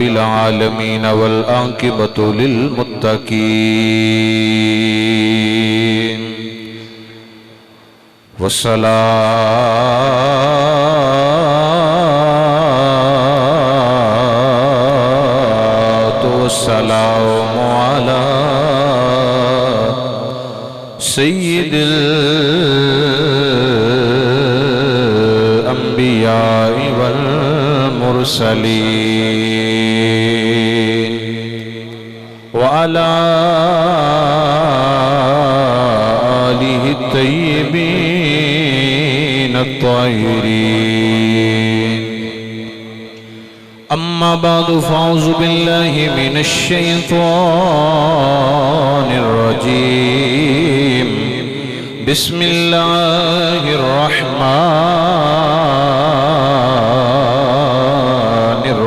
आलमीन वल आक़िबतु लिलमुत्तक़ीन वस्सलातु वस्सलामु अला सय्यिदिल अंबिया वल मुरसलीन व अला आलिहि तय्यिबीन अत्ताहिरीन। अम्मा बादु फ़अऊज़ु बिल्लाहि मिनश शैतानिर रजीम। बिस्मिल्लाहिर रहमानिर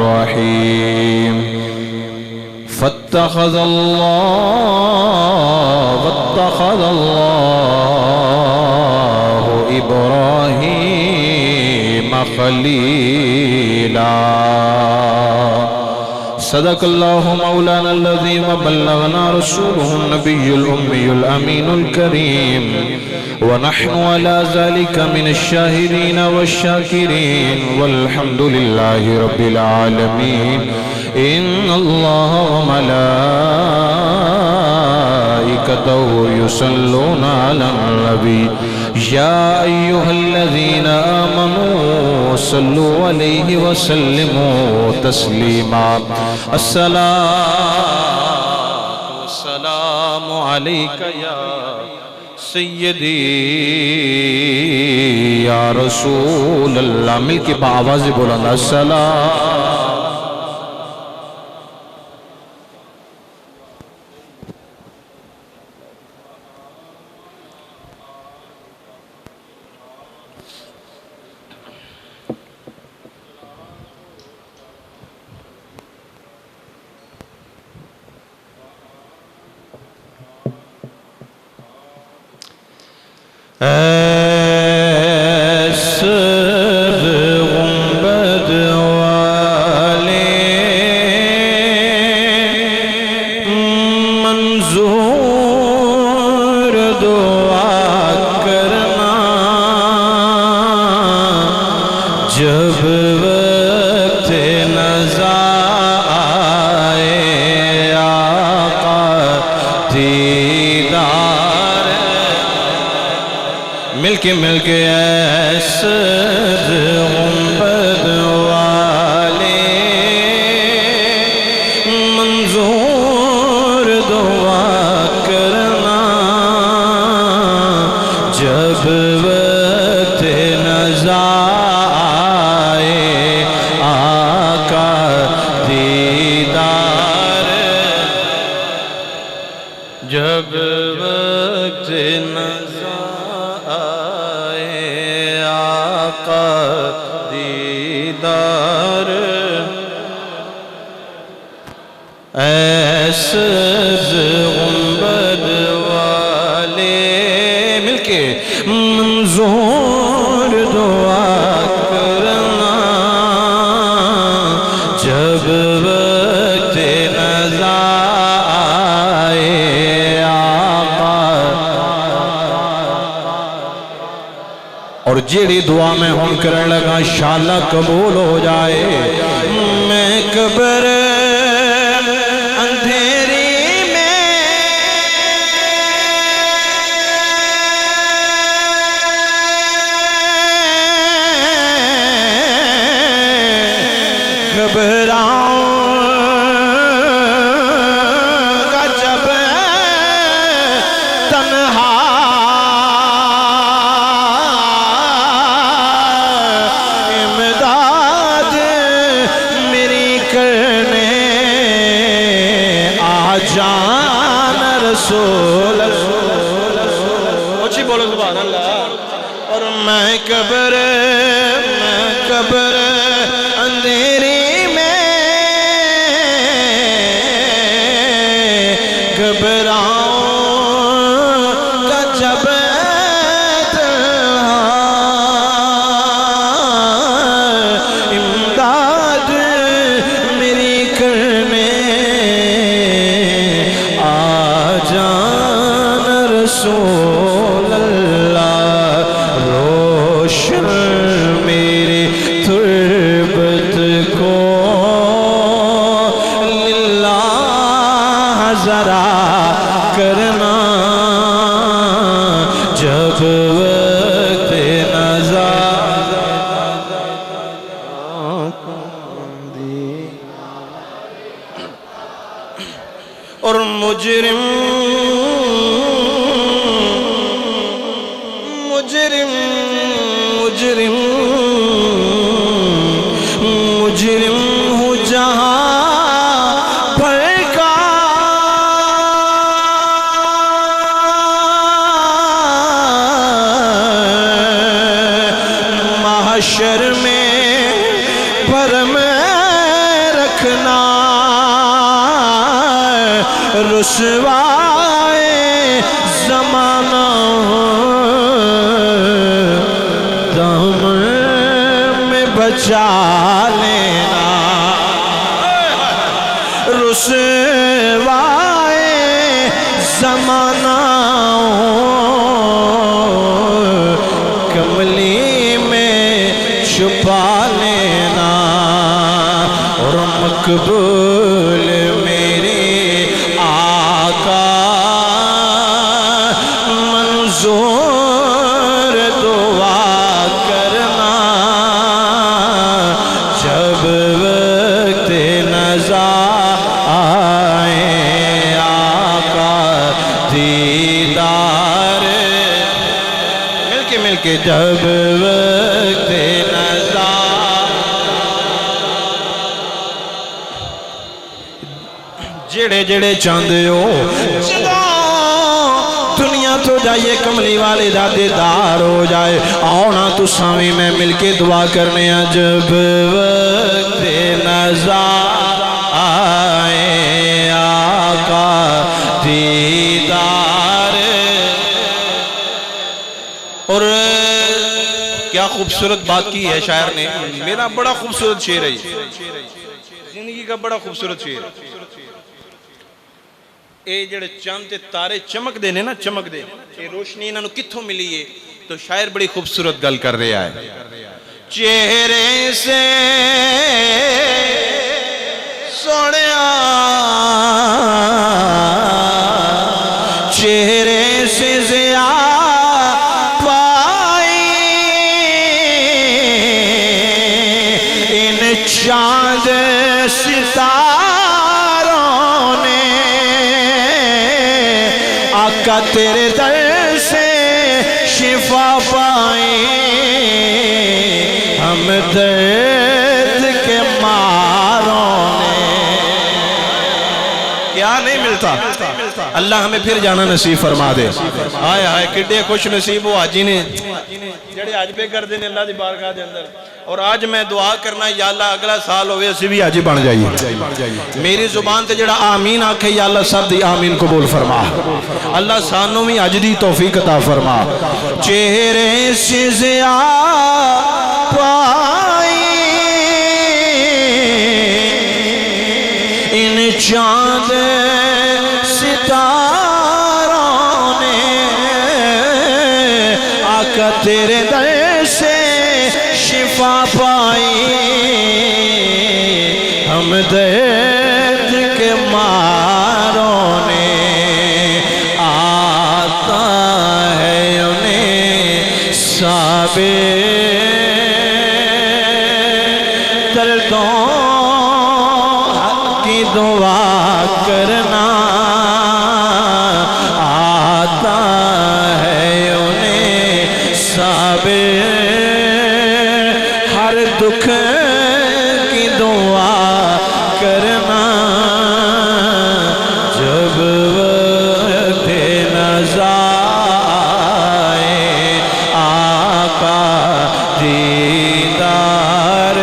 रहीम। वत्तख़ज़ल्लाहु इब्राहीम खलीला। सदक़ल्लाहु मौलाना अल-अज़ीम व बल्लगना रसूलुहु नबियुल उम्मियुल अमीनुल करीम व नहनु अला ज़ालिका मिनश शाहिदीन वश्शाकिरीन वल्हम्दुलिल्लाहि रब्बिल आलमीन। इन्नल्लाह व मलाइकतहु युसल्लूना अलन नबी या अय्युहल्लज़ीना आमनू सल्लु अलैहि व सल्लिमू तस्लीमा। अस्सलातु वस्सलामु अलैका या सय्यदी या रसूल अल्लाह। मिलके आवाज़ बुलंद अस्सलाम। मिलके ऐसे गुंबद वाले मंजूर दुआ करना जब वक्त नज़ा आए आका दीदार। जब वक्त नज़ा दीदार ऐसे गुंबद वाले मिलके मंजूर दुआ करना जब वक्त नज़ा आए आका। और जेड़ी दुआ में हम करने लगा इंशाअल्लाह कबूल हो जाए। मैं कब्र अंधेरी में घबराऊंगा जब तन्हा बोलो सुभान अल्लाह। और मैं कब्र अंधेरी में घबराऊंगा जब इमदाद मेरी कर करना जब वक्त नज़ा और मुजरिम मुजरिम मुजरिम मुजरिम हूँ जहाँ पर का महशर में भरम रखना रुसवाए ज़माना दामन में बचा लेना रुसवाए ज़माना कमली में छुपा लेना और मकबूल मेरे आका मंजूर दुआ करना जब वक्त नज़ा आए आका दीदार मिलके जब वक्त नज़ा जेड़े जेड़े चाहते हो दुनिया तो जाइए कमली वाले दा दीदार हो जाए आओ ना तुसा भी मैं मिलके दुआ करने जब वक्त नज़ा आए आका दीदार। और क्या खूबसूरत बात की है शायर ने, मेरा बड़ा खूबसूरत शेर है, जिंदगी का बड़ा खूबसूरत शेर। ये जेड़े चंद ते तारे चमकते ने ना, चमकते ये रोशनी इन्होंने कित्थों मिली है, तो शायर बड़ी खूबसूरत गल कर रहा है। चेहरे से सोनिया चेहरे से ज़िया पाई इन चांद सितारों ने आका तेरे दर से शिफा पाई हम दर्द के मारों ने। क्या नहीं मिलता, अल्लाह हमें फिर जाना नसीब फरमा दे। हाय हाय किड्डे खुश नसीब वो हाजी ने जेड़े अज पे करते हैं अल्लाह की बारगाह के अंदर। और आज मैं दुआ करना या अल्लाह अगला साल होवे असी भी हाजी बन जाइए। मेरी जुबान से जेड़ा आमीन आखे या अल्लाह सब दी आमीन कबूल फरमा, अल्लाह सानू भी अज दी तौफीक अता फरमा। चेहरे से ज़िया पाई इन चांद सितारों ने आका तेरे दर से शिफा पाई हम दर्द के मारों ने। आता है उन्हें साबे दर्दों की दुआ करना, आता है उन्हें साबे हर दुख की दुआ करना जब वक्त नज़ा आए आका दीदार।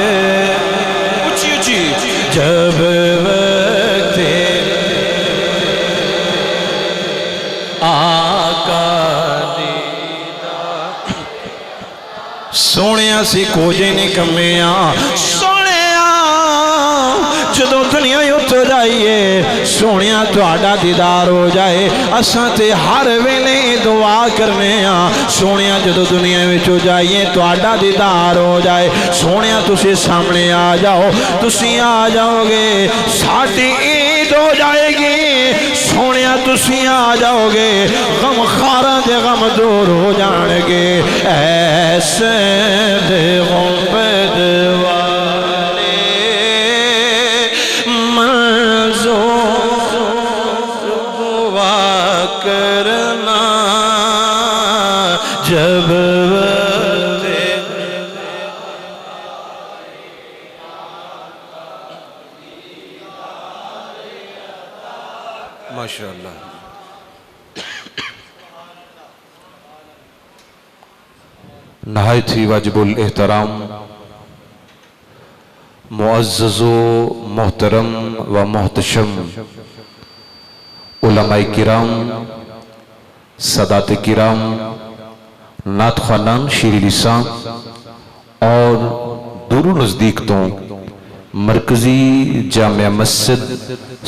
ऊंची ऊंची जब वक्त आका सोने सी कोजे नहीं कमिया सोने जदों दुनिया उत्तर जाइए सोने तुहाडा दीदार हो जाए। असां ते हर वेले दुआ करने सोने जदों दुनिया विचों जाइए तुहाडा दीदार हो जाए। सोने तुसी सामने आ जाओ, तुसी आ जाओगे साडी ईद हो जाएगी। सोने तुसी आ जाओगे, गम खारा दे गम दूर हो जाएंगे। ऐसे दे गुंबद वाले मंजूर दुआ करना जब माशाअल्लाह। नहायत ही वाजिबुल एहतराम मुअज़्ज़ज़ो मोहतरम व मोहतशम उलमाए किराम, सदात किराम, नात ख़ानान, शीर लिसान और दूर नज़दीक तो मरकजी जामिया मस्जिद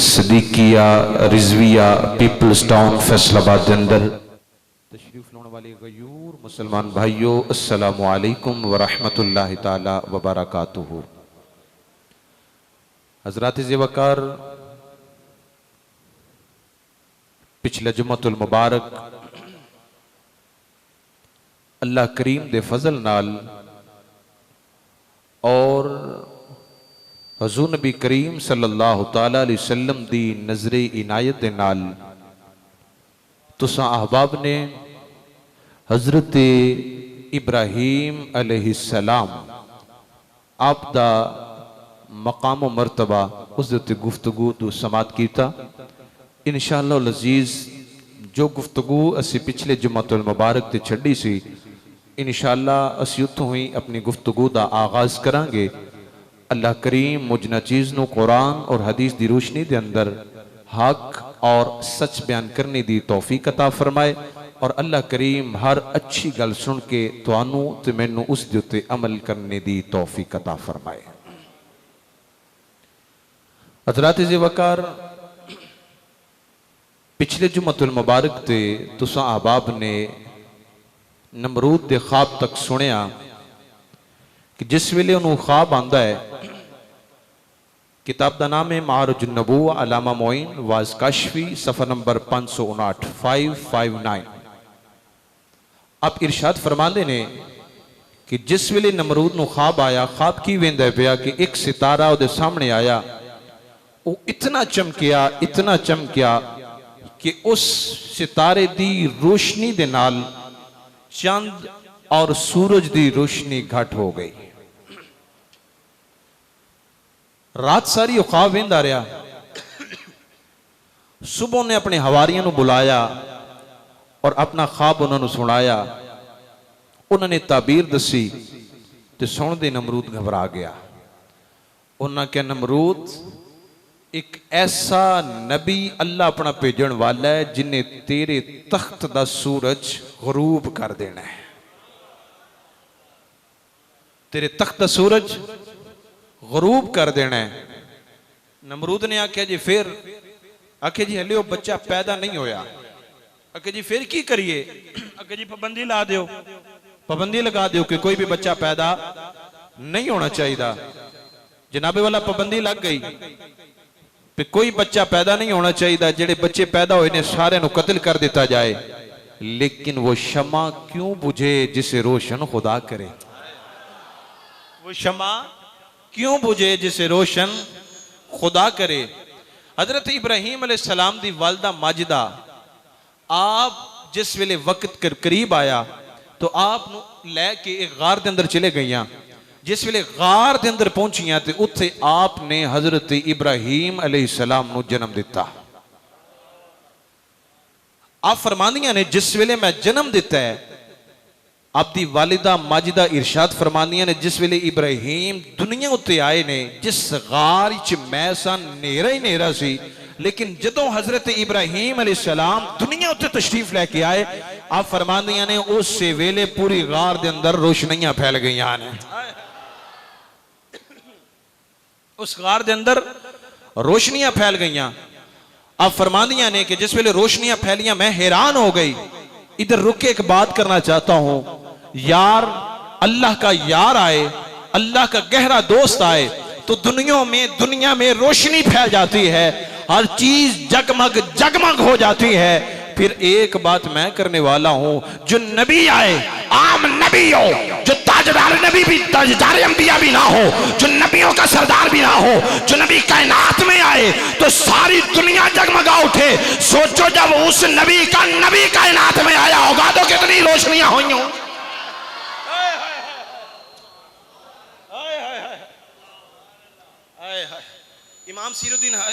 सदीकिया रिजविया पीपल्स टाउन फैसलाबाद के अंदर तशरीफ लाने वाले गयूर मुसलमान भाइयों, अस्सलामु अलैकुम व रहमतुल्लाहि ताला व बरकातुहू। हज़रात ज़िवकार, पिछले जुम्मतुल मुबारक अल्लाह करीम दे फजल नाल और हजूर नबी करीम सल्लल्लाहु तआला अलैहि वसल्लम दी नजरे इनायत दे नाल तुसां अहबाब ने हजरत इब्राहीम अलैहिस्सलाम आप दा मकाम मरतबा उस दे उत्ते गुफ्तगू तो समात कीता। इंशाअल्लाह अज़ीज़ जो गुफ्तगू असी पिछले जुम्मतुल मुबारक ते छड्डी सी, इंशाअल्लाह असी उत्थों ही अपनी गुफ्तगू दा आगाज करांगे। अल्लाह करीम मुझ नाचीज़ नूं कुरान और हदीस दी रोशनी दे अंदर हक और सच बयान करने दी तौफीक अता फरमाए और अल्लाह करीम हर अच्छी गल सुन के तुहानू ते मैनू उस दे उत्ते अमल करने दी तौफीक अता फरमाए। हज़रात ज़िवकार, पिछले जुम्मतुल मुबारक ते तुसां अहबाब ने नमरूद दे ख्वाब तक सुनिया कि जिस वेले उन्होंने ख्वाब आंदा है, किताब का नाम है मारुज नबूवा अलामा मोइन वाज काशफी, सफ़ा नंबर 559 559। आप इरशाद फरमाते ने कि जिस वेले नमरूद नूं ख्वाब आया, ख्वाब की वेंदा पिया कि एक सितारा उहदे सामने आया, वो इतना चमकिया कि उस सितारे दी रोशनी दे नाल चंद और सूरज दी रोशनी घट हो गई। रात सारी वो ख्वाब वेंदा रहा। सुबह ने अपने हवारियों को बुलाया और अपना ख्वाब उन्होंने सुनाया। उन्होंने ताबीर दसी तो सुनते नमरूद घबरा गया। उन्होंने कहा, नमरूद, एक ऐसा नबी अल्लाह अपना भेजण वाला है जिन्हें तेरे तख्त दा सूरज गरूब कर देना है। तेरे तख्त दा सूरज गरूब कर देना है। नमरूद ने आख्या जी फिर? आख्या जी हले वो बच्चा पैदा नहीं होया। आख्या जी फिर की करिए? आख्या जी पाबंदी ला दियो, पाबंदी लगा दियो कि कोई भी बच्चा पैदा नहीं होना चाहिए। जनाबे वाला पाबंदी लग गई कि कोई बच्चा पैदा नहीं होना चाहिए, जेडे बच्चे पैदा हुए ने सारे को कत्ल कर दिता जाए। लेकिन वो शमा क्यों बुझे जिसे रोशन खुदा करे? वो शमा क्यों बुझे जिसे रोशन खुदा करे? हजरत इब्राहीम अलैहिस्सलाम दी वालदा माजिदा आप जिस वेले वक्त करीब आया तो आप लैके एक गार के अंदर चले गई। जिस वेले गार के अंदर पहुंचिया तो उत्थे आपने हजरत इब्राहीम अलैहिस्सलाम नू जन्म दिता। आप फरमानिया ने जिस वेले मैं जन्म दिता है, आपकी वालिदा माजिदा इरशाद फरमानिया ने जिस वेले इब्राहीम दुनिया उत्ते आए ने, जिस गार च मैं सा नेरा ही नेरा सी, लेकिन जदों हजरत इब्राहीम अलैहिस्सलाम दुनिया उत्ते तशरीफ लेके आए, आप फरमानिया ने उस वेले पूरी गार के अंदर रोशनियां फैल गई ने। उस गार के अंदर रोशनियां फैल गई। आप फरमानिया ने कि जिस वेले रोशनियां फैलियां मैं हैरान हो गई। इधर रुक के एक बात करना चाहता हूं। यार, अल्लाह का यार आए, अल्लाह का गहरा दोस्त आए तो दुनिया में रोशनी फैल जाती है। हर चीज जगमग जगमग हो जाती है। फिर एक बात मैं करने वाला हूं, जो नबी आए आम नबी हो, जो ताजदार नबी भी ताजदार अंबिया भी ना हो, जो नबियों का सरदार भी ना हो, जो नबी कायनात में आए तो सारी दुनिया जगमगा उठे। सोचो जब उस नबी का नबी कायनात में आया होगा तो कितनी रोशनियां हुई हों।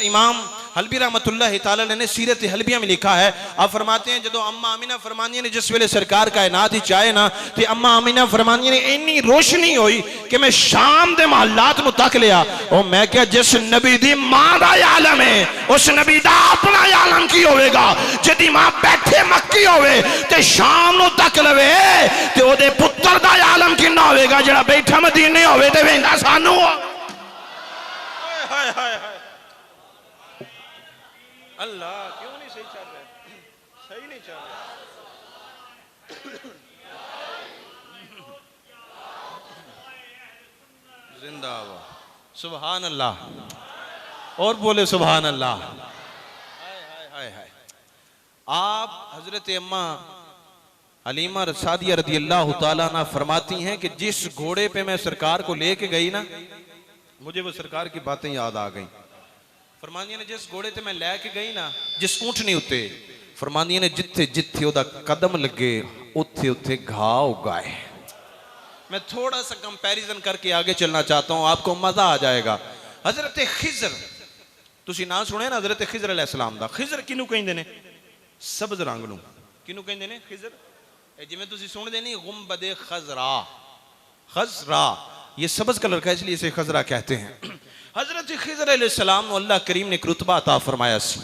इमाम हलबी रहमतुल्लाह ताला ने सीरत हलबिया में लिखा है, आप फरमाते हैं जदों अम्मा आमिना फरमानी ने जिस वेले सरकार कायनात ही चाहे ना ते अम्मा आमिना फरमानी ने इन्नी रोशनी हुई कि मैं शाम दे महल्लात नु तक लिया और मैं क्या जिस नबी दी मां दा आलम है उस नबी दा अपना आलम की होवेगा। जदी मां बैठे मक्की होवे ते शाम नु तक लवे ते ओदे पुत्र दा आलम किन्ना होवेगा जेड़ा बैठा मदीने होवे ते वेंदा सानू। हाय हाय हाय अल्लाह क्यों नहीं सही चल रहा, सही नहीं चल रहा। जिंदाबाद सुभान अल्लाह और बोले सुभान अल्लाह। हाय हाय हाय हाय। आप हजरत अम्मा हलीमा सादिया रदी अल्लाह तआला अन्हा फरमाती हैं कि जिस घोड़े पे मैं सरकार को लेके गई ना, मुझे वो सरकार की बातें याद आ गई। फरमानिया ने जिस घोड़े ते मैं लैके गई ना, जिस ऊंटनी उत्ते, फरमानिया ने जिथे जिथे ओदा कदम लगे उथे उथे घाव उगाए। मैं थोड़ा सा कंपैरिजन करके आगे चलना चाहता हूं, आपको मजा आ जाएगा। हजरत खिजर तुसी ना सुने ना, हजरत खिजर अलैहिस्सलाम दा। खिजर किनू कहंदे ने? सब्ज रंग नू किनू कहंदे ने? खिजर। जिवें तुसी सुनदे नहीं गुंबदे खजरा, खजरा ये सब्ज कलर का इसलिए इसे खजरा कहते हैं। हजरत खिजर अलैहिस्सलाम को अल्लाह करीम ने एक रुतबा अता फरमाया सी।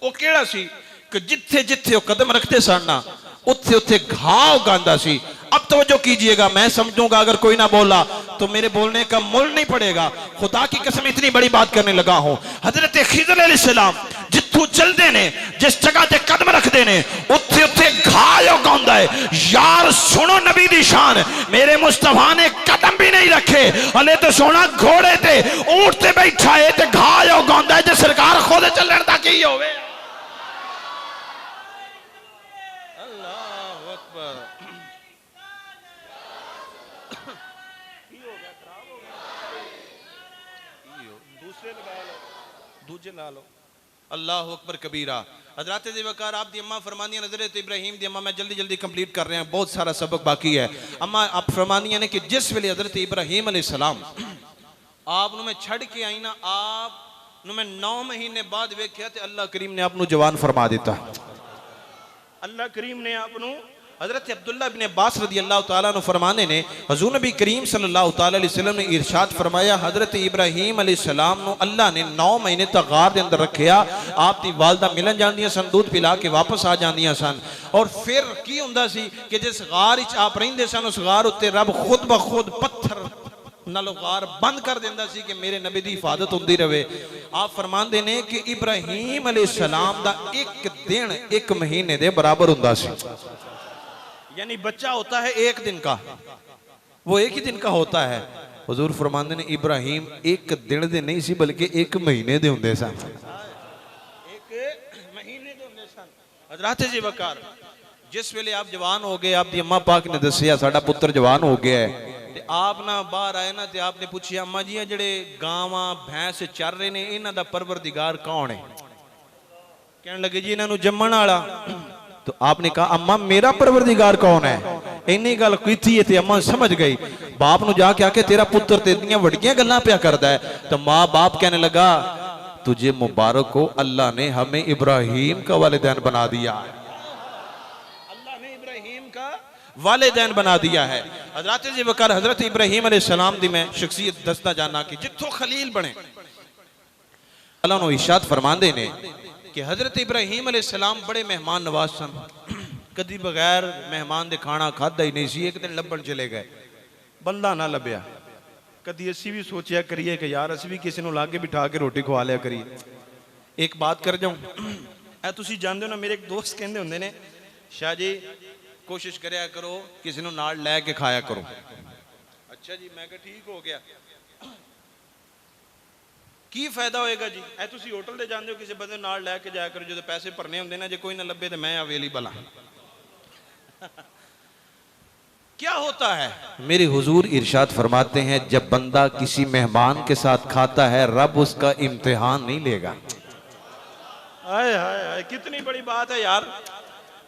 वो केड़ा सी कि जिथे जिथे वो कदम रखते सन ना उथे उथे घाव गांदा सी। अब तवज्जो कीजिएगा, मैं समझूंगा अगर कोई ना बोला तो मेरे बोलने का मोल नहीं पड़ेगा। खुदा की कसम इतनी बड़ी बात करने लगा हूं। हजरत खिजर अलैहिस्सलाम जिथू चलते ने, जिस जगह ते कदम रखते ने उथे उथे घाव गांदा है। यार सुनो नबी दी शान, मेरे मुस्तफा ने कदम भी नहीं रखे, हले तो सोना घोड़े ते ऊंट ते बैठा है ते घाव गांदा है। जे सरकार खुद चलण तक ही होवे। अल्लाह अकबर। दूजे ला लो। अल्लाह अकबर कबीरा। हजरत ज़िवकार आप दी अम्मा फरमानियां, हजरत इब्राहिम दी अम्मा, मैं जल्दी जल्दी कंप्लीट कर रहे हैं, बहुत सारा सबक बाकी है। अम्मा आप फरमानियां ने कि जिस वेले हजरत इब्राहिम अलैहिस्सलाम आप नु मैं छड़ के आई ना, आप नु मैं 9 महीने बाद वेख्या ते अल्लाह करीम ने आप नु जवान फरमा दिता। अल्लाह करीम ने आप नु हजरत अब्दुल्ला इब्न अब्बास रदी अल्लाह तआला अन्हु फरमाने ने हुजूर नबी करीम सल्लल्लाहु तआला अलैहि वसल्लम ने इरशाद फरमाया, हजरत इब्राहिम अलैहिस्सलाम नु अल्लाह ने 9 महीने तक गार दे अंदर रखिया। आप दी वालदा मिलन जांदियां सन, दूध पिला के वापस आ जांदियां सन। और फिर की हुंदा सी कि जिस गार विच आप रहिंदे सन उस गार उत्ते रब खुद ब खुद पत्थर नालों गार बंद कर देंदा सी कि मेरे नबी दी हिफाजत होंदी रहे। आप फरमांदे ने कि इब्राहिम अलैहिस्सलाम दा एक दिन एक महीने दे बराबर हुंदा सी। यानी बच्चा होता है एक दिन का, वो एक ही दिन का होता है। हुजूर फरमांदे ने इब्राहिम एक दिन दे नहीं सी बल्कि एक महीने दे हुंदे सन। एक महीने दे हुंदे सन। हजरत जी वकार जिस वेले आप जवान हो गए, आप दी अम्मा पाक ने दसिया साडा पुत्र जवान हो गया है ते आप ना बाहर आए ना ते आपने पूछिया अम्मा जी जेड़े गावां भैंस चर रहे ने इन्हां दा परवरदिगार कौन है? कहने लगे जी इन्हां नूं जम्मण वाला। तो आपने कहा अम्मा मेरा परवरदिगार कौन है? इन्नी गल कीती ते अम्मा समझ गई। बाप नु जाके आके तेरा पुत्र तेरियां वड्डियां गल्लां पिया करदा है। तो माँ बाप कहने लगा तुझे मुबारक हो, अल्लाह ने हमें इब्राहिम का वालिदैन बना दिया। अल्लाह ने इब्राहिम का वालिदैन बना दिया है। हजरत जी वकार हजरत इब्राहिम अलैहिस्सलाम दी मैं शख्सियत दसदा जाना कि जिथों खलील बने अल्लाह नु इरशाद फरमांदे ने कि हजरत इब्राहिम अलैहिस्सलाम बड़े मेहमान नवाज सन। कदी बगैर मेहमान दे खाना खादा ही नहीं सी। एक दिन लभण चले गए, बंदा ना लभ्या। कदी असी भी सोचिया करिए कि यार असी भी किसी नूं लागे बिठा के रोटी खवा लिया करिए। एक बात कर जाऊं, ऐ तुसी जानदे हो ना, मेरे एक दोस्त कहंदे हुंदे ने शाह जी कोशिश करया करो किसी नूं नाल लै के खाया करो। अच्छा जी, मैं कहा ठीक हो गया। की फायदा होएगा जी? ऐ तुसी होटल ते जांदे हो, किसी बंदे नाल लैके जाया करो, जो पैसे भरने होंदे ना, जे कोई ना लभे तो मैं अवेलेबल हाँ। क्या होता है? मेरे हुजूर इरशाद फरमाते हैं, जब बंदा किसी मेहमान के साथ खाता है, रब उसका इम्तिहान नहीं लेगा। हाय हाय हाय, कितनी बड़ी बात है यार।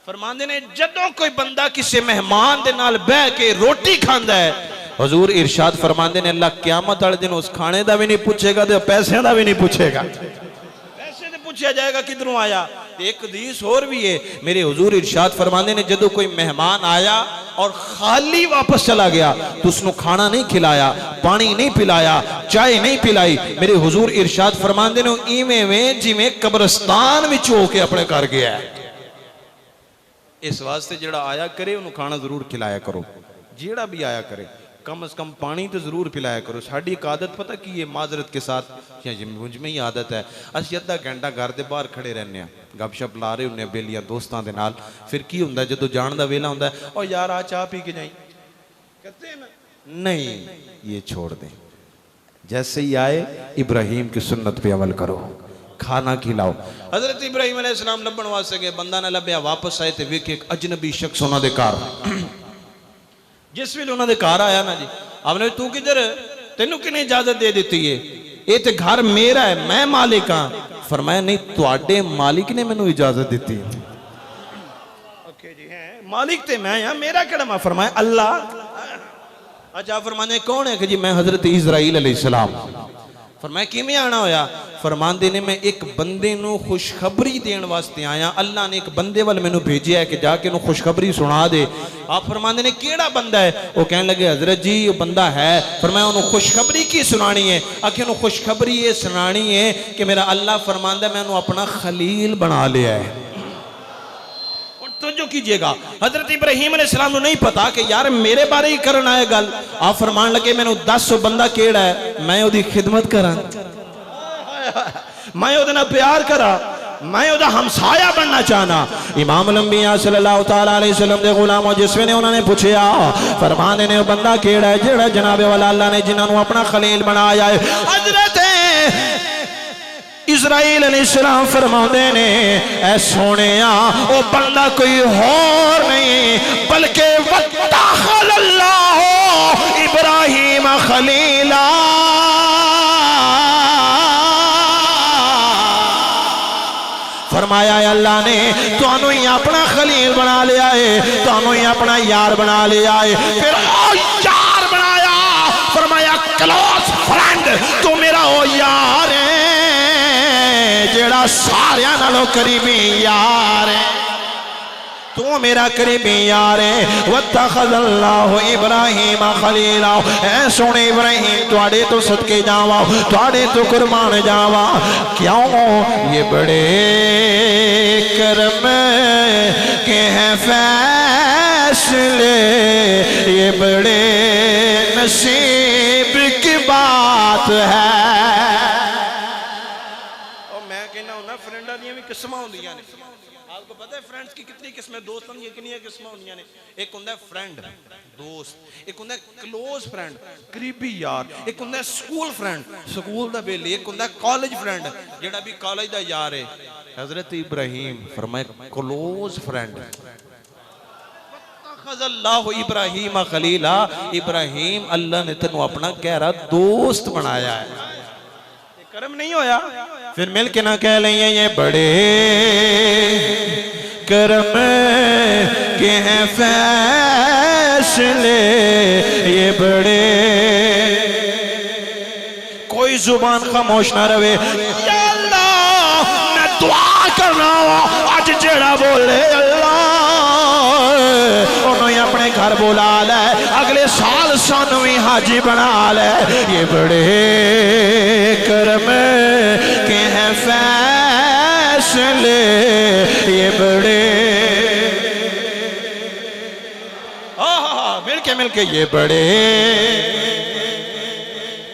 फरमांदे ने जदों कोई बंदा किसी मेहमान दे नाल बह के रोटी खांदा है, हुजूर इरशाद फरमाते ने अल्लाह क़यामत वाले दिन उस खाने का भी नहीं पूछेगा तो पैसे का भी नहीं पूछेगा। पैसे तो पूछा जाएगा किधरों आया। एक हदीस और भी है, मेरे हुजूर इरशाद फरमाते ने जदों कोई मेहमान आया और खाली वापस चला गया तो उसने खाना नहीं खिलाया, पानी नहीं पिलाया, चाय नहीं पिलाई, मेरे हुजूर इरशाद फरमाते ने इवें में जिवें कब्रिस्तान विच होके अपने घर गया है। इस वास्ते जेड़ा आया करे उन्हें खाना जरूर खिलाया करो, जेड़ा भी आया करे कम से कम पानी तो जरूर पिलाया करो। साड़ी एक आदत पता की है, माजरत के साथ या मुझ में ही आदत है, असं अद्धा घंटा घर के बाहर खड़े रहने, गपशप ला रहे होंगे बेलियां दोस्तों के नाल, फिर की होंगे जो जान का वेला होंगे, और यार आ चाह पी के जाई, कहते हैं ना नहीं, ये छोड़ दें। जैसे ही आए इब्राहिम की सुन्नत पे अमल करो, खाना खिलाओ। हजरत इब्राहिम अलैहिस्सलाम लभण वास्ते गए, बंदा ना लभ्या, वापस आए तो वेखे एक अजनबी शख्स उन्होंने घर। जिस वे उन्होंने घर आया ना जी, आपने तू किधर, तेनू किने इजाजत दे दी है, ये तो घर मेरा है, मैं मालिक हाँ। फरमाया नहीं, तुहाडे मालिक ने मैनू इजाजत दी है। ओके जी, है मालिक ते मैं हाँ, मेरा केड़ा मैं? फरमाया अल्लाह। अच्छा फरमाने कौन है? कि जी मैं हजरत इजराइल अलैहिस्सलाम। फरमाया किमें आना होया? फरमांदे ने मैं एक बंदे नू खुशखबरी देने वास्ते आया, अल्लाह ने एक बंदे वाल मैनू भेजा है कि जाके नू खुशखबरी सुना दे। आप फरमांदे ने केड़ा बंदा है? वो कहने लगे हजरत जी वो बंदा है। फरमाया उन्होंने खुशखबरी की सुनानी है? आखिर उन्होंने खुशखबरी ये सुनानी है कि मेरा अल्लाह फरमांदा मैं उन्होंने अपना खलील बना लिया है। तो जो कीजिएगा, हजरत इब्राहिम अलैहिस्सलाम नहीं पता कि यार मेरे बारे ही करना है गल। आप फरमान लगे मैनू दस वो बंदा केड़ा है, मैं ओदी खिदमत करा, मैं ओदे नाल प्यार करा, मैं ओदा हमसाया बनना चाहना। इमाम अल-अंबिया सल्लल्लाहु तआला अलैहि वसल्लम दे गुलाम जिसने ने उन्होंने पूछा, फरमाने ने बंदा केड़ा है जेड़ा जनाबे वाला अल्लाह ने जिन्होंने अपना खलील बनाया है? हजरत इजराइल अलैहिस्सलाम फरमाते ने ऐ सोनिया वो बंदा कोई और नहीं बल्कि वत्तखज़ल्लाहु इब्राहीम खलीला। फरमाया अल्लाह ने तुहानू ही अपना खलील बना लिया है, तुहानू ही अपना यार बना लिया है। फिर ओ यार बनाया, फरमाया क्लोज फ्रेंड, तू मेरा ओ यार है जेड़ा सारियां नालों करीबी यार है, तू मेरा करीबी यार है। वत्तखज़ल्लाहु इब्राहीम खलीला। ऐ सोने इब्राहिम तुहाडे तो सदके जावा, तुहाडे तो कुर्बान जावा। क्यों? ये बड़े करम के हैं फैसले, ये बड़े नसीब की बात है। और मैं कहना हूं ना फ्रेंडा दी भी किस्मां होंदियां ने। आपको पता है फ्रेंड्स की कितनी किस्में, दोस्तों की कितनी किस्में होंदियां ने। एक होंदा फ्रेंड दोस्त, एक होंदा क्लोज फ्रेंड करीबी यार, एक होंदा स्कूल फ्रेंड स्कूल दा बेली, एक होंदा कॉलेज फ्रेंड जेड़ा भी कॉलेज दा यार है। हजरत इब्राहिम फरमाया क्लोज फ्रेंड। वत्तखज़ल्लाहु इब्राहीम खलीला। इब्राहिम अल्लाह ने तेनू अपना गहरा दोस्त बनाया है। कर्म नहीं होया फिर मिल के ना कह लेंगे ये बड़े कर्म के हैं फैसले, ये बड़े। कोई जुबान खामोश ना रहे। या अल्लाह मैं दुआ करना आज जेड़ा बोले अल्लाह उन्होंने अपने घर बुला ले, अगले साल सानू भी हाजी बना ले। ये बड़े कर्म के हैं फैसले, ये बड़े मिल के ये बड़े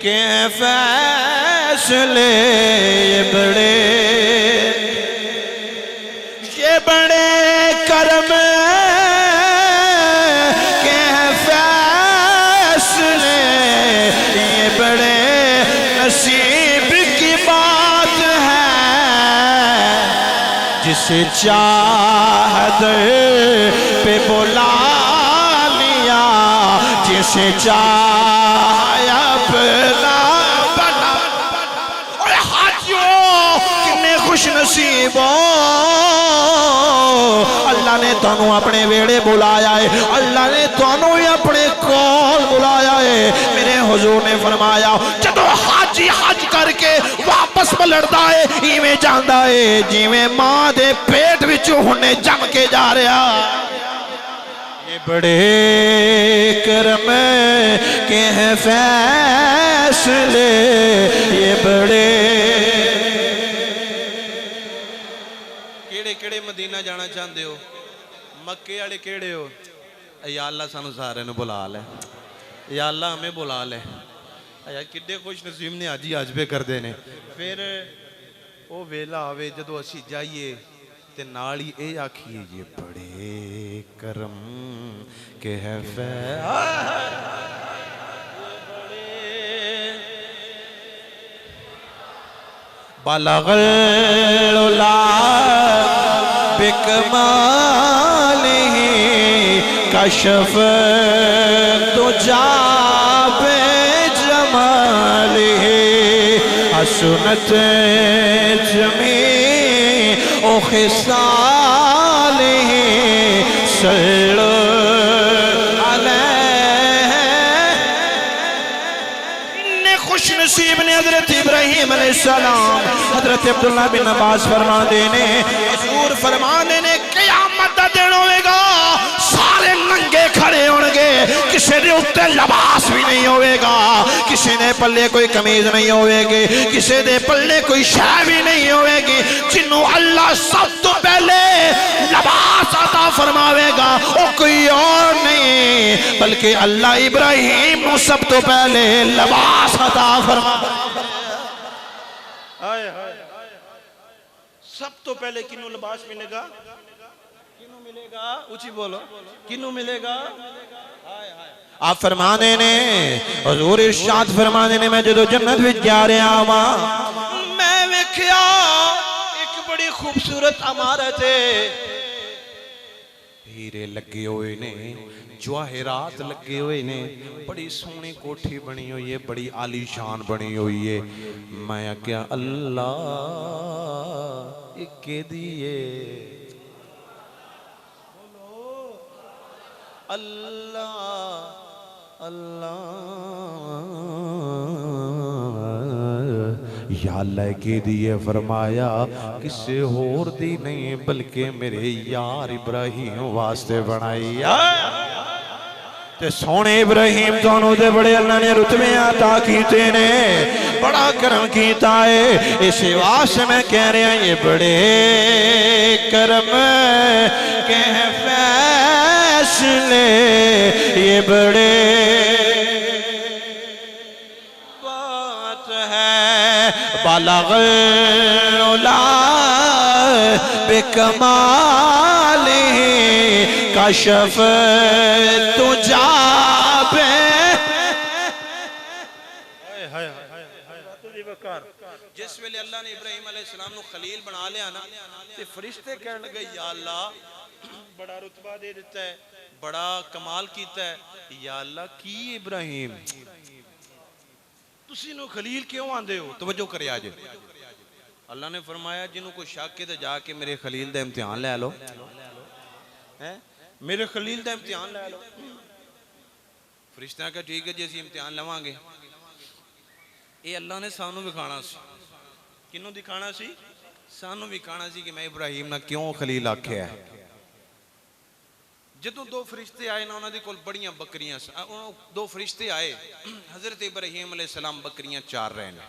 के हैं फैसले, ये बड़े कर्म के हैं फैसले, ये बड़े नसीब की जिसे चाहत पे बुला लिया, जिसे चाह अपना बना। और हाजियों कितने खुश नसीबो, अल्लाह ने तुहानू अपने वेड़े बुलाया है, अल्लाह ने तुहानू भी अपने कोल बुलाया है। मेरे हुजूर ने फरमाया जदों हाजी हज करके वापस पलटदा है, इवें जांदा है जिवें मां दे पेट विचों हुणे जम के जा रहा। ये बड़े करम के हैं फैसले, ये बड़े। केड़े केड़े मदीना जाना चाहते हो, मक्के वाले केड़े हो? या अल्लाह सानू सारे ने बुला ले, या अल्लाह हमें बुला ले। यार किड्डे खुश नसीब ने अज ही अज पे करते हैं। फिर वो वेला आवे जदों असी जाइए ते नाल ही ये आखिए ये बड़े करम के है बलगल उला बिकमालिही कशफ तुजा बे जमालिही हसनत जमी ओ खिसालिही सल्लु नसीब ने हजरत इब्राहिम अलैहिस्सलाम, हजरत अब्दुल्ला बिन अब्बास फरमाते ने, हुजूर फरमाते ने क़यामत दा दिन होएगा, सारे नंगे खड़े होंगे, किसी दे उत्ते लिबास भी नहीं होएगा, किसी ने पल्ले कोई कमीज नहीं होएगी, किसी दे पल्ले कोई शै भी नहीं होएगी। जिन्हों अल्लाह सब तो पहले लिबास अता फरमावेगा वो कोई और नहीं बल्कि अल्लाह इब्राहिम को सब तो पहले लिबास अता सब तो पहले किन्नू लिबास मिलेगा? किन्नू मिलेगा? ऊंची बोलो, किन्नू मिलेगा? आप फरमाने ने, हुजूर इरशाद फरमाने ने, मैं जो जन्नत विच जा रहा वां, मैं वेख्या एक बड़ी खूबसूरत इमारत है, हीरे लगे हुए ने, जवाहरात लगे हुए ने, बड़ी सोहनी कोठी बनी हुई है, बड़ी आलीशान बनी हुई है। मैं क्या अल्लाह के दिए अल्लाह अल्लाह या अल्लाह के दिए। फरमाया किसी होर दी नहीं बल्कि मेरे यार इब्राहिम वास्ते बनाई। ते सोने इब्राहिम दोनों दे बड़े अल्लाह ने रुतबे अता कीते ने, बड़ा करम कीता है। इस वास्ते मैं कह रहा ये बड़े करम के हैं फैसले, ये बड़े बात है। बलगल उला बिकमालिही कशफ तुजा बे। जिस वेले अल्लाह ने इब्राहिम अलैहिस्सलाम नु खलील बना लिया ना, ते फरिश्ते कहन लगे या अल्लाह बड़ा रुतबा दे दिता है, बड़ा कमाल कीता है। या अल्लाह की इब्राहिम तुसी नु खलील क्यों आंदे हो? तवज्जो करे आज अल्लाह ने फरमाया जिन्हों कोई शक है तो जाके मेरे खलील का इम्तिहान ले लो, है मेरे खलील का इम्तिहान ले लो। फरिश्ता का ठीक है जी असं इम्तिहान लवांगे। ये अल्लाह ने सानू विखाना सी, किनू दिखाना सी? सानू विखाना सी कि मैं इब्राहिम ना क्यों खलील आख्या है। जदों दो फरिश्ते आए ना, उन्होंने कोल बड़ियां बकरियां, दो फरिश्ते आए, हजरत इब्राहिम अलैहिस्सलाम बकरियां चार रहे हैं,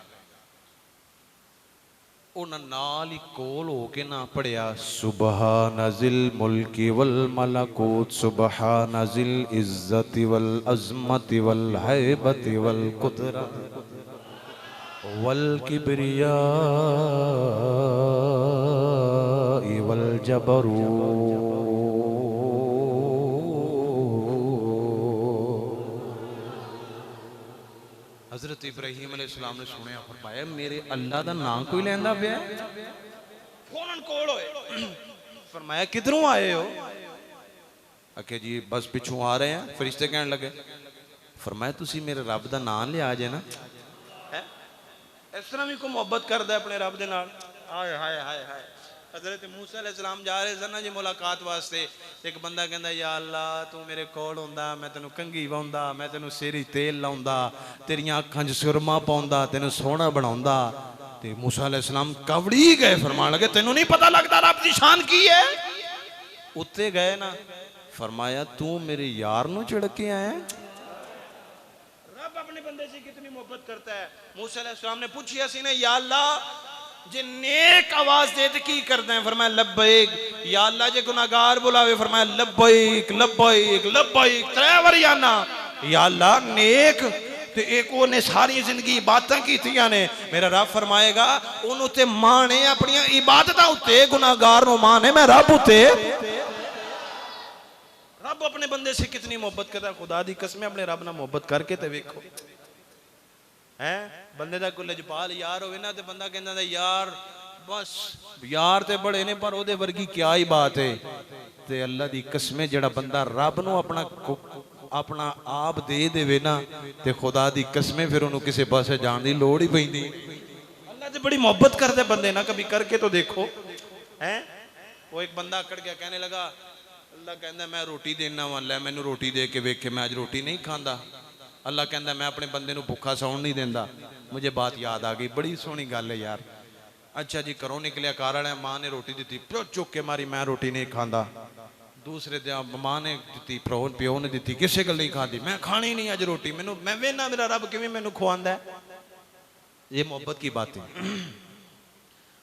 उन्होंने नाल ही कोल होके ना पढ़िया सुबहानज़िल मुल्की वल मलकूत सुबहानज़िल इज्जति वल अज़मति वल हैबति वल कुदरत वल किब्रिया वल जबरूत। हजरत इब्राहिम अलैहिस्सलाम ने सुनिया, फरमाया मेरे अल्लाह का नाम कोई लेंदा पिया? फौरन कोल होए फरमाया किधरों आए हो? आखे जी बस पिछू आ रहे हैं। फरिश्ते कहने लगे, फरमाया तुसी मेरे रब दा नाम लिया जे ना। है इस तरह भी कोई मोहब्बत करदा है अपने रब दे नाल? हाय हाय हाय हाय। हजरत मूसा अलैहिस्सलाम जा रहे सन ना जी मुलाकात वास्ते। एक बंदा कहंदा या अल्लाह तू मेरे कोल हुंदा, मैं तेनू कंघी वाउंदा, मैं तेनू सिर तेल लाउंदा, तेरियां अखां 'च सुरमा पाउंदा, तेनू सोहना बनाउंदा। ते मूसा अलैहिस्सलाम कवड़ी गए, फरमान लगे तेनू नहीं पता लगदा रब दी शान की है? उत्ते गए ना, फरमाया तू मेरे यार नू चिढ़ के आया। रब अपने बंदे से कितनी मोहब्बत करता है। मूसा अलैहिस्सलाम ने पूछिया सी ने, या अल्लाह जे नेक आवाज दे ते की करदा है? फरमाया लब्बैक। या अल्लाह जे गुनाहगार बुलावे? फरमाया लब्बैक लब्बैक लब्बैक 3 बारी आना। या अल्लाह नेक ते एक ओने सारी जिंदगी इबादतां कीतियां ने। मेरा रब फरमाएगा ओनू ते मान है अपनी इबादतां उत्ते, गुनाहगार नु मान है मैं रब उत्ते। रब अपने बंदे से कितनी मोहब्बत करता है। खुदा दी कसम अपने रब नाल मोहब्बत करके ते वेखो है। बंदे दा कोई लजपाल यार होवे ना ते बंदा कहंदा यार बस यार ते बड़े ने पर ओदे वर्गी क्या ही बात है। ते अल्लाह दी कसम जेड़ा बंदा रब नू अपना आप दे देवे ना ते खुदा दी कसम फिर उन्होंने किसी पासे जाने की लोड़ ही पैंदी। अल्लाह से बड़ी मोहब्बत करते बंदे ना, कभी करके तो देखो है। वो एक बंदा अकड़ गया, कहने लगा अल्लाह कहता मैं रोटी देना वा, लै मैनू रोटी दे के वेखे मैं अज रोटी नहीं खाता। अल्लाह कहता मैं अपने बंदे नू भुखा सौन नहीं देंदा। मुझे बात याद आ गई, बड़ी सोहनी गल है यार। अच्छा जी घरों निकलिया कार वाला, माँ ने रोटी दी, प्यो चुक के मारी मैं रोटी नहीं खाता। दूसरे दिन माँ ने दी, प्यो ने दी, किसी गल नहीं खाती, मैं खानी नहीं अज रोटी। मैनू मैं वेना मेरा रब किवें मैनू खुआंदा है। ये मोहब्बत की बात है।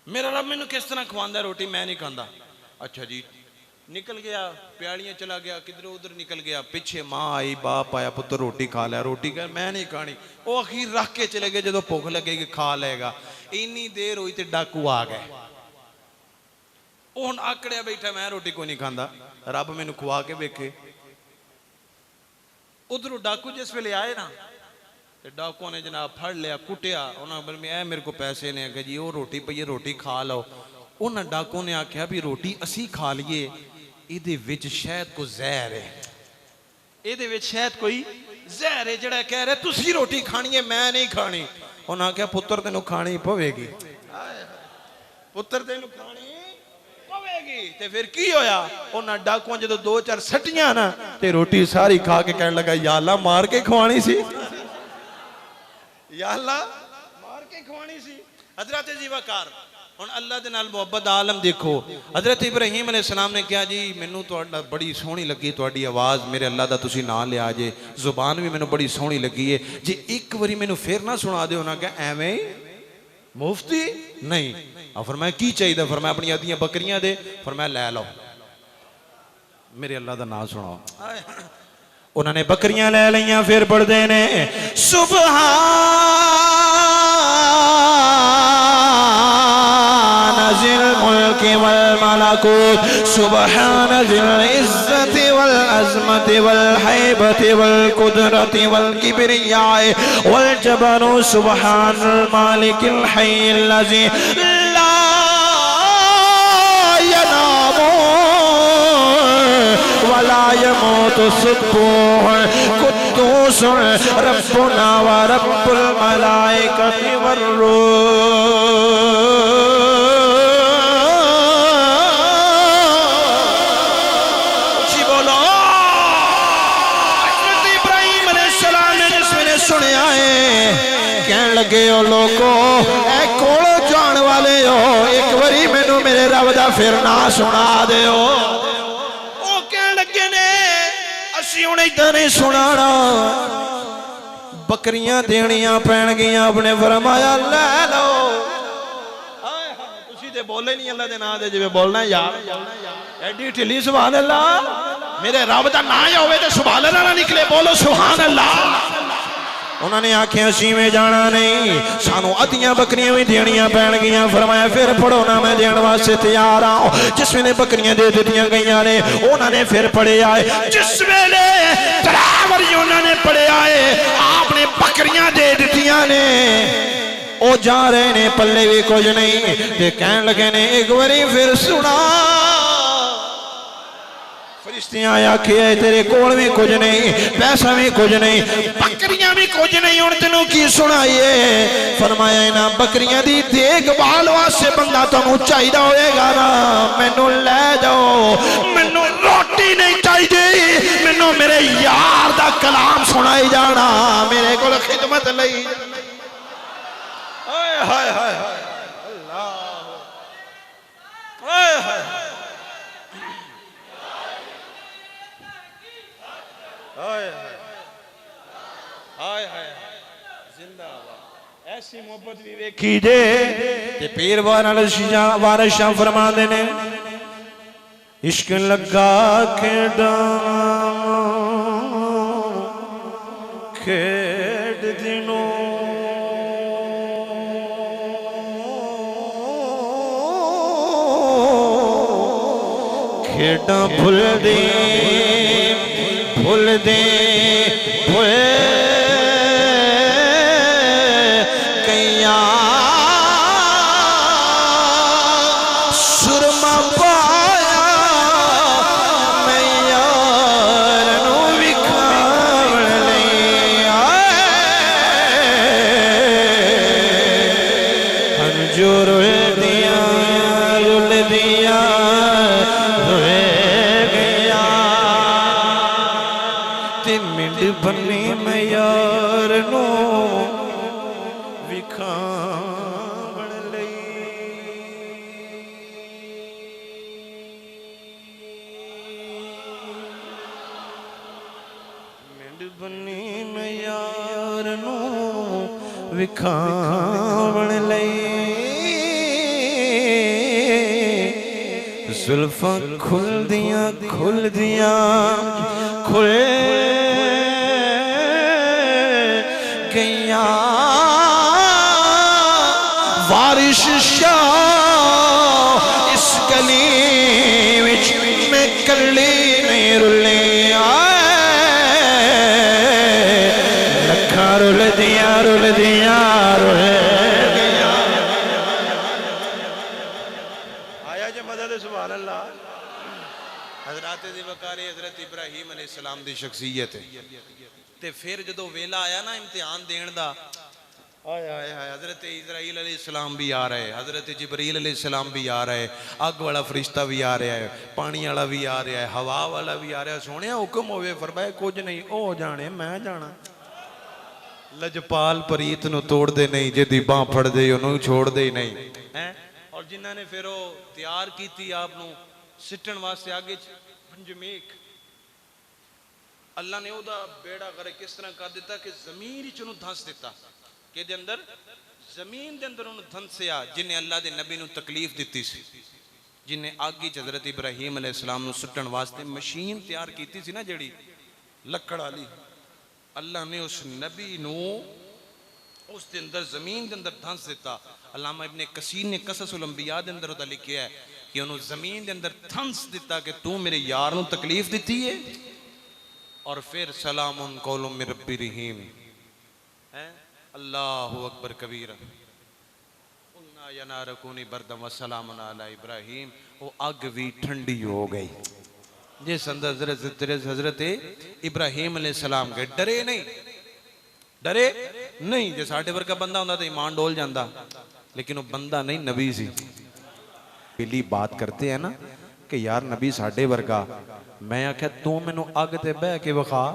मेरा रब मैनू किस तरह खुआंदा रोटी, मैं नहीं खाता। अच्छा जी निकल गया, प्यालियां चला गया, किधर उधर निकल गया, पीछे माँ आई, बाप आया, पुत्र रोटी खा लिया, रोटी कह मैं नहीं खानी। वो अखीर रख के चले गए, जो भुख लगेगी खा लेगा। इन्नी देर हुई तो डाकू आ गए। हुण आकड़िया बैठा मैं रोटी कोई नहीं खाता, रब मैनू खुआ के वेखे। उधरों डाकू जिस वेले आए ना तो डाकुओं ने जनाब फड़ लिया, कुटिया। उन्होंने मेरे को पैसे ने आखे जी वो रोटी पई है रोटी खा लो। उन्होंने डाकुओं ने आख्या भी रोटी असी खा लीए, इहदे विच शायद कोई जहर है, इहदे विच शायद कोई जहर है जिहड़ा कह रहा तुसी रोटी खानी है मैं नहीं खानी। उन्हें आख्या पुत्र तेनू खानी पवेगी, पुत्र तेनू खानी पवेगी। ते फिर की होया, उन्हें डाकुओं जो 2-4 सट्टियां ना ते रोटी सारी खा के कहने लगा या अल्लाह मार के खवानी सी, या अल्लाह मार के खवानी सी। हजरत जीवाकार हुण अल्लाह दे नाल मुहब्बत आलम देखो। हजरत इब्राहीम अलैहिस्सलाम ने कहा जी मैनू तुहाडा बड़ी सोहनी लगी तुहाडी आवाज़, मेरे अल्लाह दा तुसी नाम लिया जे, जुबान भी मैनू बड़ी सोहनी लगी है, जे एक बारी मैनू फिर ना सुना दो ना क्या एवें मुफ्ती नहीं। फरमाया की चाहिए? फरमाया अपनी अद्धियां बकरियां दे। फरमाया लै लो, मेरे अल्लाह दा नाम सुनाओ। उन्होंने बकरियां ले लिया, फिर पढ़ते ने सुभान जिल मुल्क वल मलकूत सुभान जिल इज्जत वल अज़मत वल हैबत वल कुदरत वल किब्रिया वल जबरूत सुभान मालिकिल हय्यिल लज़ी ला यनामु वला यमूतु सुब्बुह कुद्दूस रब्बुना व रब्बुल मलाइकति वर्रूह। जी बोलो हज़रत इब्राहीम अलैहिस्सलाम ने जिस मैंने सुनिया है, कहने लगे ओ लोगो ए कोल जान वाले हो, एक बारी मैनू मेरे रब दा फिर ना सुना दिओ। नहीं सुनाना, बकरियां देनियां पैण गियां। अपने फरमाया लै लो। तुसी ते बोले नहीं अल्लाह दे नाम दे जिवें बोलना यार, एडी ढिली सुभान अल्लाह। मेरे रब दा नाम होवे ते सुभान अल्लाह ना निकले, बोलो सुभान अल्लाह। उन्होंने आख्या असीं में जाना नहीं, सानू अद्धियां बकरियां भी देनियां पैण गियां। फरमाया फिर पढ़ो ना, मैं देने वास्ते तैयार हाँ। जिस वेले बकरियां दे दित्तियां गईयां ने उन्होंने फिर पढ़े आए। जिस वेले 3 बारी उन्होंने पढ़े आए, आपने बकरियां दे दित्तियां ने। ओ जा रहे ने पल्ले भी कुछ नहीं ते कहन लगे ने एक बारी फिर सुना फरिश्तियां आखे तेरे कोल भी कुछ नहीं पैसा भी कुछ नहीं बकरियां भी कुछ नहीं हुण तेनू की सुनाइए फरमाया इन्हां बकरियां दी देखभाल वास्ते बंदा तुहानू चाहिदा होएगा ना मैनू ले जाओ मैनू रोटी नहीं चाहिए मैनू मेरे यार दा कलाम सुनाई जाना मेरे कोल खिदमत लई हाय हाय हाय अल्लाह हाय हाय हाय हाय हाय जिंदाबाद ऐसी मोहब्बत भी वेखी जे ते पीर वारिस शाह फरमांदे ने इश्क लगा खेड़ा खेड़ दिनों खेड़ा भुल दे भुल दे भुल कैया सुरमा पाया मैं यार नू विखावण लिया हंजू रुल दिया मिंड बन्नी मैं यार नू विखावण लई मिंड बन्नी मैं यार नू विखावण लई जुल्फां खुल दिया खुल गैया वारिस शाह इस गली विच मैं कली नहीं रुले लखा रुल दिया रुल गया आया जे मदद सुभान अल्लाह हजरत ज़िबकारी हजरत इब्राहीम अलैहिस्सलाम दी शख्सियत ते फिर जो वेला आया ना इम्तिहान देने दा आया हजरत इज़राइल अलैहिस्सलाम भी आ रहे हजरत जिब्रील अलैहिस्सलाम भी आ रहे अग वाला फरिश्ता भी आ रहा है पानी वाला भी आ रहा है हवा वाला भी आ रहा है सोने हुक्म होवे फरमाया कुछ नहीं ओ जाने मैं जाना लजपाल परीत नू तोड़ दे नहीं जिहदी बांह फड़ दे उन्होंने छोड़ दे नहीं है और जिन्हों ने फिर वो तैयार की आप सिटन वास्ते आगे पंजमेक अल्लाह ने ओदा बेड़ा करे किस तरह कर दिता कि जमीन ही चुनू धंस दिता के दे अंदर जमीन दे अंदर उन्होंने धंसिया जिन्हें अल्लाह दे नबी नू तकलीफ दी सी जिन्हें आगे हजरत इब्राहीम अलैहिस्सलाम नू सुटन वास्ते मशीन तैयार की सी ना जड़ी लकड़ वाली अल्लाह ने उस नबी नू उस दे अंदर जमीन दे अंदर धंस दिता अल्लामा इब्ने कसीर ने कससुल अंबिया दे अंदर ओदा लिखिया है कि उन्होंने जमीन दे अंदर धंस दिता कि तू मेरे यार नू तकलीफ दी है और फिर सलामुन कौलुम मिर रब्बिर रहीम है अल्लाहु अकबर कबीरा उन्ना या नार कूनी बरदम व सलामुन अला इब्राहीम वो आग भी ठंडी हो गई जिस अंदर हजरत इब्राहीम अलैहिस्सलाम गए डरे नहीं जो साढ़े वर्गा बंदा होंदा तो ईमान डोल जाता लेकिन वो बंदा नहीं नबी सी पहली बात करते हैं ना कि यार नबी साढ़े वर्गा मैं आख्या तू मैनू अग ते बह के विखा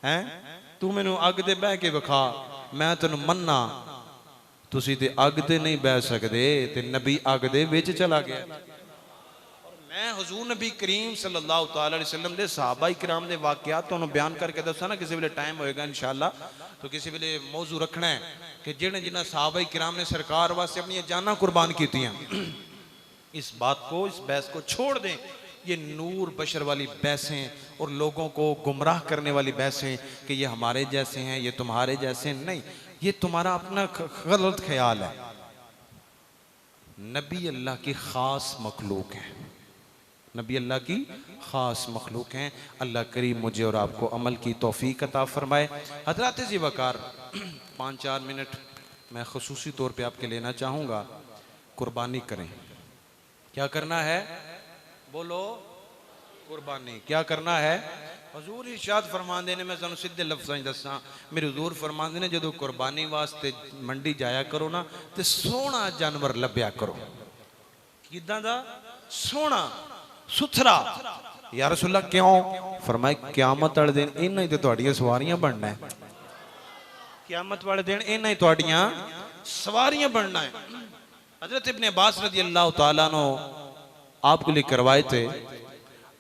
है तू मैनू अग ते बह के विखा मैं तेन मन्ना तुसी ते अग ते नहीं बह सकते ते नबी अग दे विच चला गया और मैं हुजूर नबी करीम सल्लल्लाहु तआला अलैहि वसल्लम दे सहाबा इकराम दे वाकयात तुहानू बयान करके दसा ना किसी वेले टाइम होएगा इंशाअल्लाह तो किसी वेले मौजू रखना है कि जिन्हें जिन्हें सहाबा इकराम ने सरकार वास्ते अपनी जाना कुर्बान कीतियां इस बात को इस बहस को छोड़ दें ये नूर बशर वाली बहसें और लोगों को गुमराह करने वाली बहसें कि ये हमारे जैसे हैं ये तुम्हारे जैसे नहीं ये तुम्हारा अपना गलत ख्याल है नबी अल्लाह की खास मखलूक है नबी अल्लाह की खास मखलूक हैं अल्लाह करीम मुझे और आपको अमल की तौफीक अता फरमाए हजरत ज़िबकार 5-4 मिनट मैं खुसूसी तौर पे आपके लेना चाहूँगा, कुर्बानी करें। क्या करना है? बोलो, कुर्बानी। क्या करना है? हजूर इरशाद फरमांदे ने, मैं तुहानू सीधे लफ्ज़ां च दसां, मेरे हजूर फरमांदे ने जदों कुर्बानी वास्ते मंडी जाया करो ना, तो सोहना जानवर लभ्या करो। किदां दा? सोहना, सुथरा। या रसूलल्लाह क्यों? फरमाए क़यामत वाले दिन इन्हां ही ते तुहाड़ियां सवारियां बनना है। क़यामत वाले दिन इन्हां ही तुहाड़ियां सवारियां बनना है। हजरत इब्ने अब्बास रज़ी अल्लाह तआला अन्हु आपके लिए करवाए थे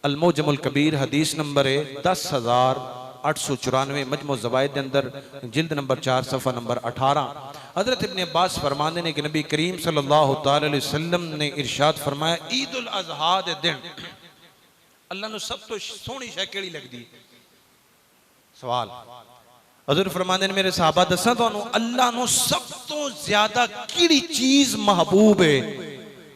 अल मुअज्जमुल कबीर, हदीस नंबर है 10,894, मजमू ज़वाइद के अंदर जिल्द नंबर 4 सफ़ा नंबर 18। हजरत इब्ने अब्बास फरमाते हैं कि नबी करीम सल्लल्लाहु अलैहि वसल्लम ने इरशाद फरमाया, ईद उल अज़हा दे दिन अल्लाह नू सब तो सोहनी शै केड़ी लगदी? सवाल। हजूर फरमाते हैं, मेरे सहाबा दसा तुहानू अल्लाह नू सब तो ज्यादा केड़ी चीज महबूब है?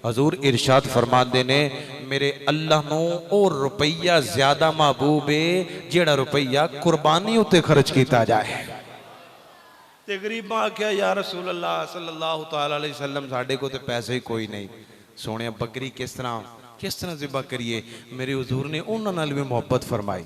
हजूर इरशाद फरमाते ने, मेरे अल्लाह नू ओ रुपया ज्यादा महबूब है जेड़ा रुपया कुर्बानी उत्ते खर्च किया जाए। ते गरीबां आख्या, या रसूल अल्लाह सल्लल्लाहु तआला अलैहि वसल्लम, साडे को ते पैसे ही कोई नहीं। सोने बकरी किस तरह ज़िबा करिए? मेरे हुजूर ने उन्हां नाल भी मोहब्बत फरमाई।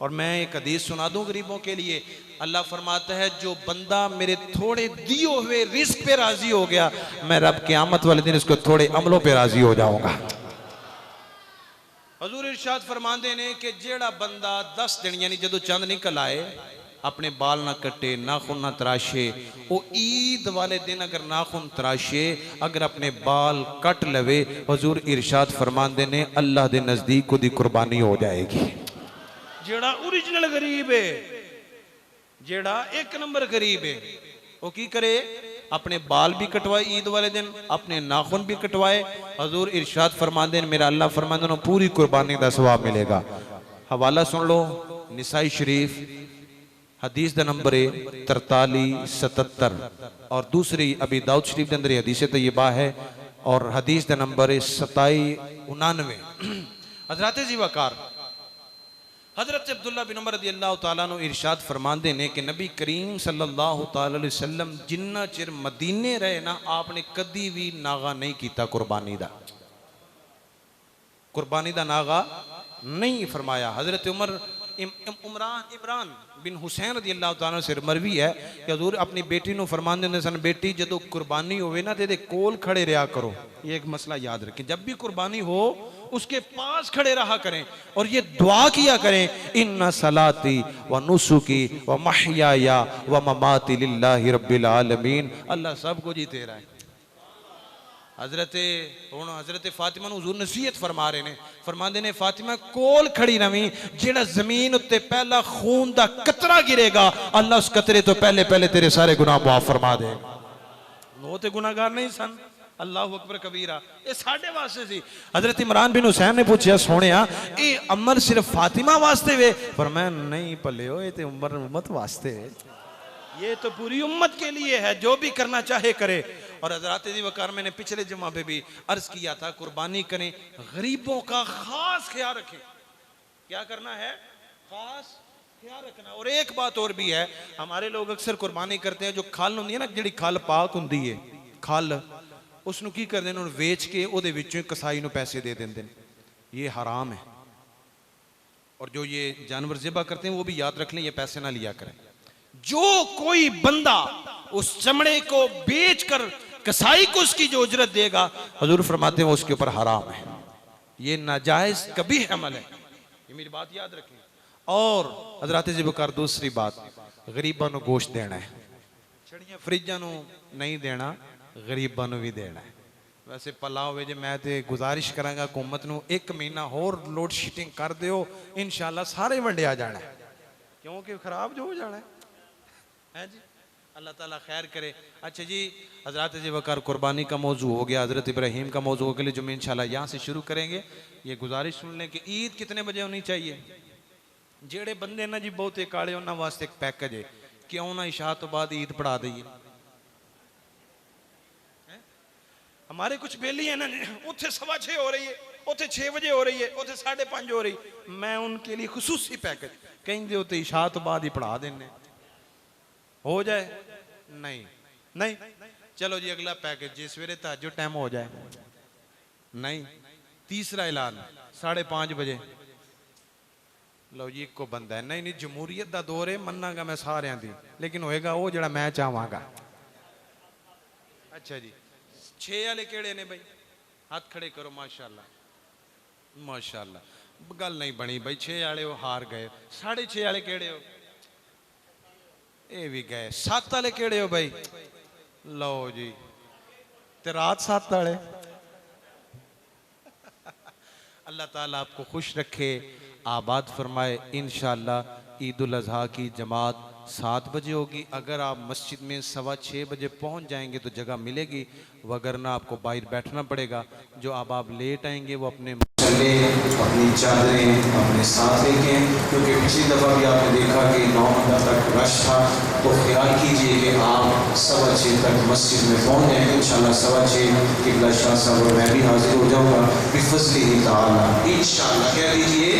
और मैं एक हदीस सुना दूं गरीबों के लिए। अल्लाह फरमाता है, जो बंदा मेरे थोड़े दिए हुए रिस्क पे राजी हो गया, मैं रब क़यामत वाले दिन इसको थोड़े अमलों पे राजी हो जाऊंगा। हजूर इरशाद फरमाते ने कि जेड़ा बंदा 10 दिन यानी जदों चंद निकल आए, अपने बाल ना कटे, नाखून ना तराशे, वो ईद वाले दिन अगर नाखून तराशे, अगर अपने बाल कट लवे, हजूर इरशाद फरमाते ने अल्लाह दे नजदीक उदी कुर्बानी हो जाएगी। जेड़ा ओरिजिनल गरीब है, जेड़ा एक नंबर गरीब है, वो की करे? अपने बाल भी कटवाए ईद वाले दिन, अपने नाखून भी कटवाए। हजूर इरशाद फरमाते हैं, मेरा अल्लाह फरमाते हैं पूरी कुर्बानी का सवाब मिलेगा। हवाला सुन लो, निसाई शरीफ हदीस का नंबर है 4377, और दूसरी अभी दाऊद शरीफ के अंदर हदीस तैयबा है, और हदीस का नंबर है 2799। हजरत जी वकार हजरत अब्दुल्ला बिन उमर रज़ी अल्लाह तआला अन्हु इरशाद फरमाते हैं कि नबी करीम सल्लल्लाहु तआला अलैहि वसल्लम जिन्ना चिर मदीने रहे ना, आपने कदी भी नागा नहीं किया कुर्बानी का। कुर्बानी का नागा नहीं फरमाया। हजरत इमरान बिन हुसैन रज़ी अल्लाह तआला से मरवी है कि हजूर अपनी बेटी को फरमाते हैं सन, बेटी जदों कुर्बानी होवे ना ते कोल खड़े रहा करो। ये एक मसला याद रखें, जब भी कुर्बानी हो उसके पास खड़े रहा करें और ये दुआ किया करें, इन्ना सलाती व नुसुकी व महयाया व ममाती लिल्लाहि रब्बिल आलमीन। अल्लाह सब कुछ ही तेरा है। हजरत फातिमा नूं हुजूर नसीहत फरमा रहे ने, फरमांदे ने, फातिमा कोल खड़ी रवी, जेड़ा जमीन उत्ते पहला खून दा कतरा गिरेगा, अल्लाह उस कतरे तो पहले पहले तेरे सारे गुनाह माफ फरमा देगा। वो ते गुनाहगार नहीं सन। अल्लाह अकबर कबीरा, ये साढ़े वास्ते सी। हजरत इमरान बिन हुसैन ने पूछा, सोनिया ये अमर सिर्फ फातिमा वास्ते वे? फरमाया नहीं भले हो, ये तो उम्मत वास्ते है, ये तो पूरी उम्मत के लिए है, जो भी करना चाहे करे। और हजरत जी वकार, मैंने पिछले जुमा पे भी अर्ज किया था, कुर्बानी करें, गरीबों का खास ख्याल रखें। क्या करना है? खास ख्याल रखना। और एक बात और भी है, हमारे लोग अक्सर कुर्बानी करते हैं, जो खल होंदी है ना, जिहड़ी खल पाक होंदी है, खल उसनू की करते हैं, वेच के ਉਹਦੇ ਵਿੱਚੋਂ कसाई ਨੂੰ पैसे दे देंगे। ये हराम है। और जो ये जानवर ज़िबा करते हैं वो भी याद रख लें, ये पैसे ना लिया करें। जो कोई बंदा उस चमड़े को बेचकर कसाई को उसकी जो उजरत देगा, हजूर फरमाते हैं वो उसके ऊपर हराम है, ये नाजायज कभी अमल है। ये मेरी बात याद रखें। और हजरत जी वकार, दूसरी बात, गरीबों को गोश्त देना है, छड़ियां फ्रिजां नहीं देना, गरीबों भी देना है। वैसे पला हो जे, मैं तो गुजारिश करांगा हुकूमत नूं 1 महीना होर लोड शीटिंग कर दिओ, इंशाअल्लाह सारे वंडिया जाना है, क्योंकि खराब जो हो जाना है जी। अल्लाह ताला खैर करे। अच्छा जी, हजरत जी वकार, कुर्बानी का मौजू हो गया, हजरत इब्राहीम का मौजू हो गया, जो मैं इंशाअल्लाह यहाँ से शुरू करेंगे। ये गुजारिश सुन लें कि ईद कितने बजे होनी चाहिए। जेड़े बंदे ना जी बहुते काले, उन्होंने वास्ते एक पैकेज है, क्यों ना इशा तो बाद ईद पढ़ा दईए। हमारे कुछ बेली है ना, उथे 6:15 हो रही है, उथे 6 बजे हो रही है, उथे 5:30 हो रही, मैं उनके लिए खुसूसी पैकेज कहेंगे, उते इशा तो बाद ही पढ़ा देने, हो जाए नहीं। नहीं, चलो जी अगला पैकेज जी सवेरे तहज्जुद टाइम हो जाए, नहीं। तीसरा ऐलान 5:30 बजे, लो जी एक को बंदा है, नहीं नहीं जमहूरीयत का दौर है, मन्नागा मैं सारियां दी, लेकिन होएगा वो जड़ा मैं चाहवागा। अच्छा जी 6 वाले केड़े ने भाई, हाथ खड़े करो। माशाल्लाह माशाल्लाह, गल नहीं बनी भाई, 6 वाले हो हार गए। 6:30 वाले केड़े हो, ये भी गए। 7 वाले केड़े हो भाई, लो जी ते रात 7 वाले। अल्लाह ताला आपको खुश रखे, आबाद फरमाए। इंशाअल्लाह ईद उल अज़हा की जमात 7 बजे होगी। अगर आप मस्जिद में 6:15 बजे पहुंच जाएंगे तो जगह मिलेगी, वगरना आपको बाहर बैठना पड़ेगा। जो आप लेट आएंगे वो अपने चले अपनी चादरें अपने साथ लेके, क्योंकि पिछली दफ़ा भी आपने देखा कि 9 घंटा तक रश था। तो ख्याल कीजिए कि आप 6:15 तक मस्जिद में पहुंच जाएंगे। इंशाअल्लाह 6:15 किबला शाह साहब और मैं भी हाजिर हो जाऊँगा बिफज़्लिही ताला, इंशाअल्लाह। कह दीजिए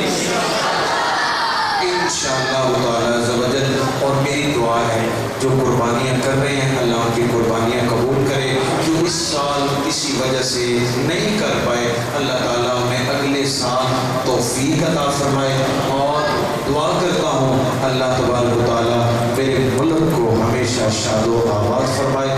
इंशाअल्लाह ताला ज़वजल। और मेरी दुआ है जो कुर्बानियाँ कर रहे हैं अल्लाह उनकी कुर्बानियाँ कबूल करे, जो इस साल किसी वजह से नहीं कर पाए अल्लाह ताला उन्हें अगले साल तौफीक अता फरमाए। और दुआ करता हूँ अल्लाह तबारक व तआला मेरे मुल्क को हमेशा शादो आबाद फरमाए।